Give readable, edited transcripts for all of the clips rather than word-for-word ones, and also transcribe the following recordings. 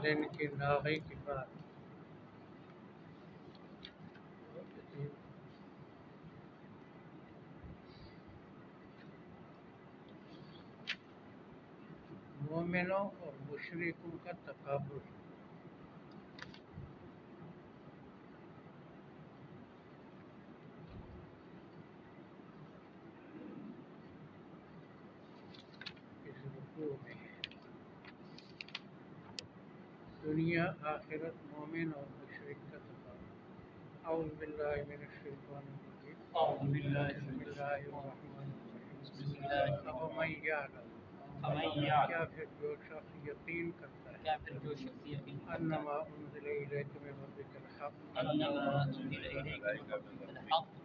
دن کی ناغی کے بعد مومنوں اور مشرکوں کا تقابل. اس رکوع میں دنیا آخرت مومن اور مشرک کا تقابل. اعوذ باللہ من الشیطان الرجیم. بسم اللہ الرحمن الرحیم. افمن یعلم کیا پھر جو شخص یقین کرتا ہے انما انزل الیک من ربک الحق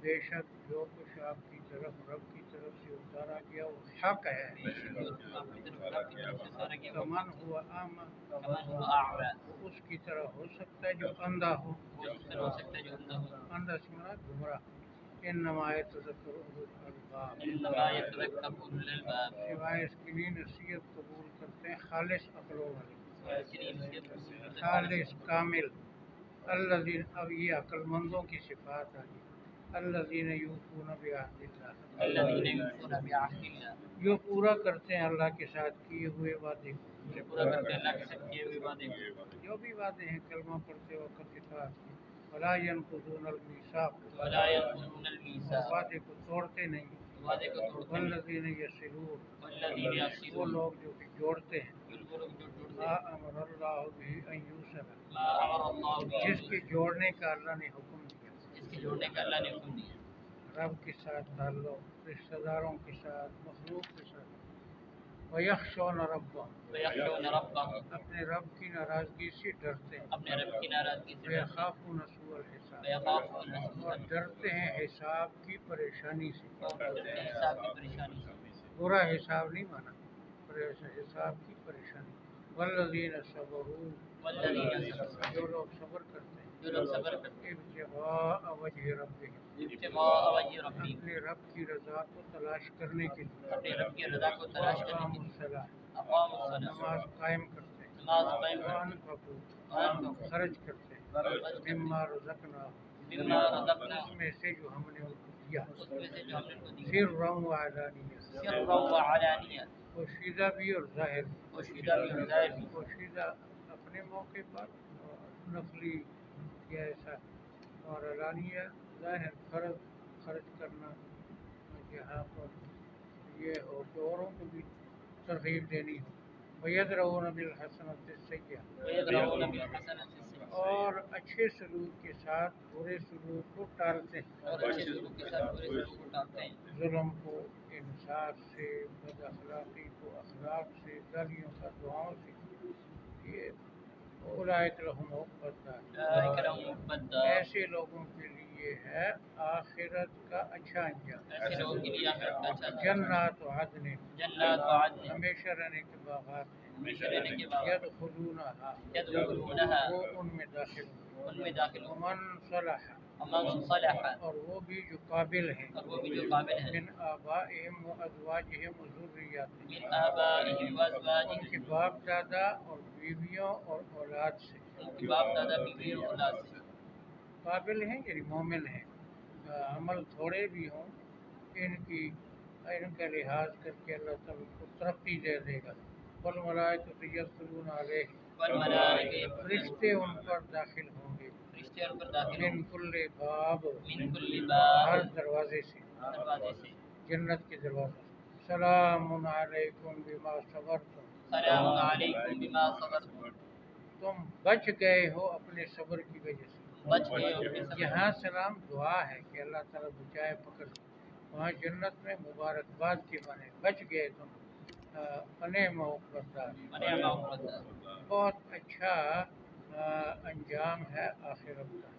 بے شک جو کچھ آپ کی طرف رب کی طرف سے اتارا گیا وہ حق ہے. کمن ہوا اعمى اس کی طرح ہو سکتا ہے جو اندھا ہو. اندھا سمرا گمراہ. انما يتذكر اولو الالباب سوائے اس کے لیے نصیحت قبول کرتے ہیں خالص عقلوں والے. خالص کامل. الذین اب یہ عقل مندوں کی صفات آ گئی. الذین یوفون بعہد اللہ جو پورا کرتے ہیں اللہ کے ساتھ کیے ہوئے وعدے کو. جو بھی وعدے ہیں کلمہ پڑھتے وقت اطاعت کی. ولا ينقضون الميثاق وعدے کو توڑتے نہیں. والذین یصلون وہ لوگ جو کہ جوڑتے ہیں. ما امر اللہ به ان یوصل جس کے جوڑنے کا اللہ نے حکم دیا. رب کے ساتھ تعلق رشتہ داروں کے ساتھ مخلوق کے ساتھ. وَيَخْشَوْنَ رَبَّهُمْ اپنے رب کی ناراضگی سے ڈرتے ہیں. وَيَخَافُونَ سُوءَ الْحِسَابِ اور ڈرتے ہیں حساب کی پریشانی سے. برا حساب نہیں مانا حساب کی پریشانی. وَالَّذِينَ صَبَرُوا جو لوگ صبر کرتے ہیں. ابتغاء وجہ ربهم اپنے رب کی رضا کو تلاش کرنے کے لیے. اقاموا الصلاۃ نماز قائم کرتے ہیں. وانفقوا خرچ کرتے ہیں. مما رزقناہم اس میں سے جو ہم نے ان کو دیا. سرا وعلانیہ پوشیدہ بھی اور ظاہر بھی. پوشیدہ اپنے موقع پر نفلی یا ایسا اور علانیہ ظاہر فرض خرچ کرنا جہاں پر یہ ہو کہ اوروں کو بھی ترغیب دینی ہو. وَيَدْرَؤُونَ بِالْحَسَنَةِ السَّيِّئَةَ اور اچھے سلوک کے ساتھ برے سلوک کو ٹالتے ہیں. ظلم کو انصاف سے بد اخلاقی کو اخلاق سے گالیوں کا دعاؤں سے. یہ اولئک لہم عقبی الدار ایسے لوگوں کے لیے ہے آخرت کا اچھا انجام. جنات عدن ہمیشہ رہنے کے باغات ہیں. یدخلونہا وہ ان میں داخل ہوں. ومن صلح اور وہ بھی جو قابل ہیں. من آبائہم و ازواجہم و ذریاتہم ان کے باپ دادا اور بیویوں اور اولاد سے. قابل ہیں یعنی مومن ہیں. عمل تھوڑے بھی ہوں ان کا لحاظ کر کے اللہ تعالیٰ کو ترقی دے دے گا. والملائکۃ یدخلون علیہم فرشتے ان پر داخل ہوں گے. من کل باب ہر دروازے سے جنت کے دروازے سے. سلام علیکم بما صبرتم تم بچ گئے ہو اپنے صبر کی وجہ سے. یہاں سلام دعا ہے کہ اللہ تعالیٰ بچائے پکڑ. وہاں جنت میں مبارکباد کے معنی بچ گئے تم. نعم عقبی بہت اچھا انجام ہے آخرت کا.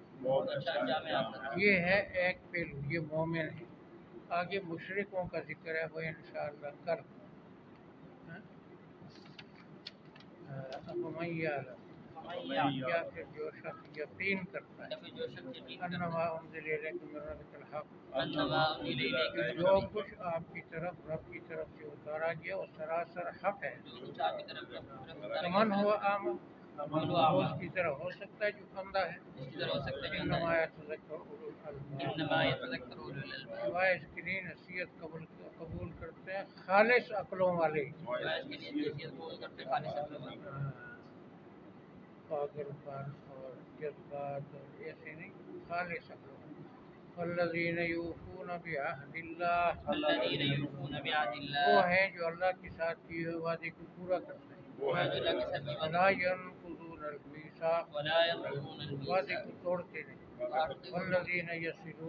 یہ ہے ایک پہلو یہ مومن ہے. آگے مشرکوں کا ذکر ہے وہ انشاءاللہ کل. افمن یعلم کیا پھر جو شخص یقین کرتا ہے انما انزل الیک من ربک الحق جو کچھ آپ کی طرف رب کی طرف سے اتارا گیا وہ سراسر حق ہے. کمن ہوا اعمى وہ اس کی طرح ہو سکتا ہے جو بندہ ہے، انما یتذکر اولو الالباب، سوائے اس کی نہیں نصیحت قبول کرتے ہیں خالص عقلوں والے، پاگل پن اور جذبات اور ایسے نہیں، خالص عقلوں والے۔ والذین یوفون بعہد اللہ، وہ ہیں جو اللہ کے ساتھ کیے ہوئے وعدے کو پورا کرتے ہیں، ولا ینقضون المیثاق، وعدے کو توڑتے نہیں، والذین یصلون